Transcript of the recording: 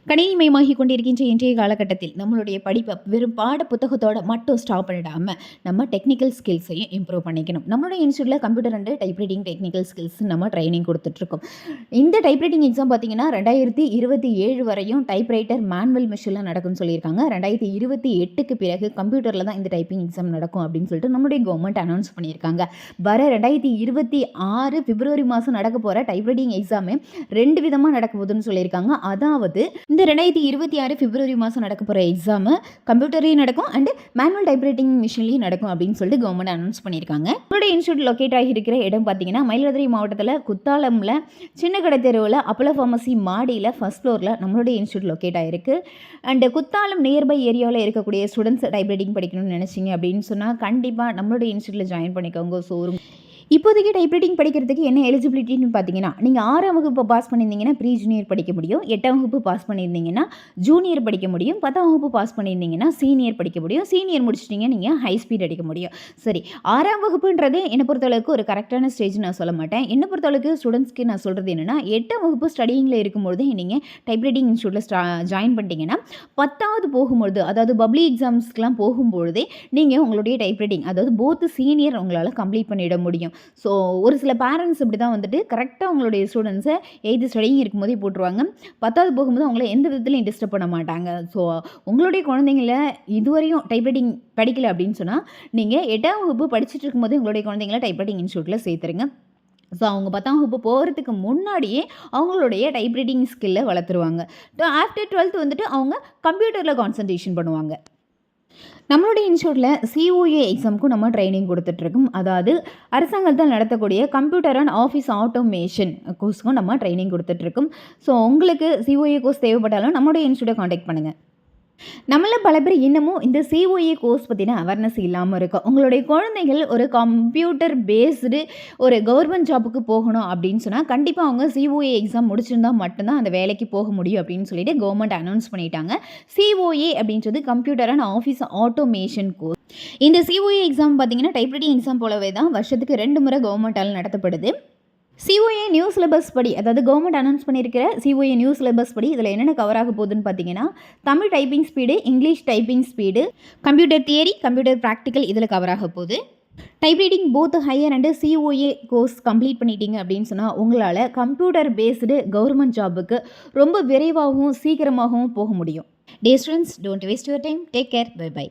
கணினிமயமாகி கொண்டிருக்கின்ற இன்றைய காலகட்டத்தில் நம்மளுடைய படிப்பை வெறும் பாட புத்தகத்தோட மட்டும் ஸ்டாப் பண்ணிடாமல் நம்ம டெக்னிக்கல் ஸ்கில்ஸையும் இம்ப்ரூவ் பண்ணிக்கணும். நம்மளுடைய இன்ஸ்டியூட்டில் computer and typewriting technical skills நம்ம ட்ரைனிங் கொடுத்துட்ருக்கோம். இந்த டைப்ரைட்டிங் எக்ஸாம் பார்த்தீங்கன்னா 2027 வரையும் டைப்ரைட்டர் மேனுவல் மிஷினில் நடக்கும்னு சொல்லியிருக்காங்க. 2028க்கு பிறகு கம்ப்யூட்டரில் தான் இந்த டைப்பிங் எக்ஸாம் நடக்கும் அப்படின்னு சொல்லிட்டு நம்மளுடைய கவர்மெண்ட் அனௌன்ஸ் பண்ணியிருக்காங்க. வர 2026 பிப்ரவரி மாதம் நடக்க போகிற டைப்ரைட்டிங் எக்ஸாமு 2 விதமாக நடக்க போகுதுன்னு சொல்லியிருக்காங்க. அதாவது இந்த 2026 பிப்ரவரி மாதம் நடக்க போகிற எக்ஸாமு கம்ப்யூட்டர்லேயும் நடக்கும் அண்ட் மேனுவல் டைப்ரைட்டிங் மிஷின்லேயும் நடக்கும் அப்படின்னு சொல்லிட்டு கவர்மெண்ட் அனௌன்ஸ் பண்ணியிருக்காங்க. நம்மளுடைய இன்ஸ்டியூட் லொக்கேட் ஆகியிருக்கிற இடம் பார்த்தீங்கன்னா மயிலாடுதுறை மாவட்டத்தில் குத்தாலமில் சின்ன கடை தெருவில் அப்போலோ ஃபார்மசி மாடியில் ஃபர்ஸ்ட் ஃப்ளோரில் நம்மளுடைய இன்ஸ்டியூட் லொக்கேட் ஆகிருக்கு. அண்ட் குத்தாலம் நியர்பை ஏரியாவில் இருக்கக்கூடிய ஸ்டூடெண்ட்ஸ் டைப்ரைட்டிங் படிக்கணும்னு நினச்சிங்க அப்படின்னு சொன்னால் கண்டிப்பாக நம்மளுடைய இன்ஸ்டியூட்டில் ஜாயின் பண்ணிக்கோங்க. ஸோ இப்போதைக்கு டைப்ரைட்டிங் படிக்கிறதுக்கு என்ன எலிஜிபிலிட்டின்னு பார்த்தீங்கன்னா நீங்கள் 6ஆம் வகுப்பு பாஸ் பண்ணியிருந்தீங்கன்னா ப்ரீ ஜூனியர் படிக்க முடியும், 8ஆம் வகுப்பு பாஸ் பண்ணியிருந்தீங்கன்னா ஜூனியர் படிக்க முடியும், 10ஆம் வகுப்பு பாஸ் பண்ணியிருந்தீங்கன்னா சீனியர் படிக்க முடியும், சீனியர் முடிச்சிட்டிங்க நீங்கள் ஹை ஸ்பீட் அடிக்க முடியும். சரி, 6ஆம் வகுப்புன்றது என்னை பொறுத்தளவுக்கு ஒரு கரெக்டான ஸ்டேஜ் நான் சொல்ல மாட்டேன். என்னை பொறுத்தளவுக்கு ஸ்டூடெண்ட்ஸ்க்கு நான் சொல்கிறது என்னென்னா 8ஆம் வகுப்பு ஸ்டடிங்கில் இருக்கும்போது நீங்கள் டைப்ரைட்டிங் இன்ஸ்டியூட்டில் ஜாயின் பண்ணிட்டீங்கன்னா 10ஆவது போகும்பொழுது அதாவது பப்ளி எக்ஸாம்ஸ்க்கெலாம் போகும்பொழுதே நீங்கள் உங்களுடைய டைப்ரைட்டிங் அதாவது போத் சீனியர் உங்களால் கம்ப்ளீட் பண்ணிட முடியும். ஸோ ஒரு சில பேரண்ட்ஸ் இப்படி தான் வந்துட்டு கரெக்டாக அவங்களுடைய ஸ்டூடெண்ட்ஸை 8th ஸ்டடிங் இருக்கும்போதே போட்டுருவாங்க. 10ஆவது போகும்போது அவங்கள எந்த விதத்துலையும் டிஸ்டர்ப் பண்ண மாட்டாங்க. ஸோ உங்களுடைய குழந்தைங்கள இதுவரையும் டைப்ரைட்டிங் படிக்கலை அப்படின்னு சொன்னால் நீங்கள் 8ஆம் வகுப்பு படிச்சுட்டு இருக்கும்போது உங்களுடைய குழந்தைங்கள டைப்ரைட்டிங் இன்ஸ்டியூட்டில் சேர்த்துருங்க. ஸோ அவங்க 10ஆம் வகுப்பு போகிறதுக்கு முன்னாடியே அவங்களுடைய டைப்ரைட்டிங் ஸ்கில்லை வளர்த்துருவாங்க. ஆஃப்டர் 12th வந்துட்டு அவங்க கம்ப்யூட்டரில் கான்சன்ட்ரேஷன் பண்ணுவாங்க. நம்மளுடைய இன்ஸ்டியூட்டில் COA எக்ஸாமுக்கும் நம்ம ட்ரைனிங் கொடுத்துட்ருக்கோம். அதாவது அரசாங்கத்தில் நடத்தக்கூடிய கம்ப்யூட்டர் அண்ட் ஆஃபீஸ் ஆட்டோமேஷன் கோர்ஸுக்கும் நம்ம ட்ரைனிங் கொடுத்துட்ருக்கோம். ஸோ உங்களுக்கு COA கோர்ஸ் தேவைப்பட்டாலும் நம்மளுடைய இன்ஸ்டியூட்டை காண்டாக்ட் பண்ணுங்கள். நம்மள பல பேர் இன்னமும் இந்த COA கோர்ஸ் பற்றின அவேர்னஸ் இல்லாமல் இருக்கும். உங்களுடைய குழந்தைகள் ஒரு கம்ப்யூட்டர் பேஸ்டு ஒரு கவர்மெண்ட் ஜாப்புக்கு போகணும் அப்படின்னு சொன்னால் கண்டிப்பாக அவங்க COA எக்ஸாம் முடிச்சிருந்தா மட்டும்தான் அந்த வேலைக்கு போக முடியும் அப்படின்னு சொல்லிட்டு கவர்மெண்ட் அனௌன்ஸ் பண்ணிட்டாங்க. COA அப்படின்றது computer and office automation course. இந்த COA எக்ஸாம் பார்த்தீங்கன்னா டைப்ரைட்டிங் எக்ஸாம் போலவே தான் வருஷத்துக்கு 2 முறை கவர்மெண்டால் நடத்தப்படுது. COA நியூ சிலபஸ் படி அதாவது கவர்மெண்ட் அனௌன்ஸ் பண்ணியிருக்கிற COA நியூ சிலபஸ் படி இதில் என்னென்ன கவர் ஆக போகுதுன்னு பார்த்தீங்கன்னா Tamil typing speed, English typing speed, computer theory, computer practical இதில் கவர் ஆக போகுது. Typewriting both higher and COA course complete பண்ணிட்டீங்க அப்படின்னு சொன்னால் உங்களால் கம்ப்யூட்டர் பேஸ்டு கவர்மெண்ட் ஜாபுக்கு ரொம்ப விரைவாகவும் சீக்கிரமாகவும் போக முடியும். Dear students, don't waste your time. Take care. Bye by.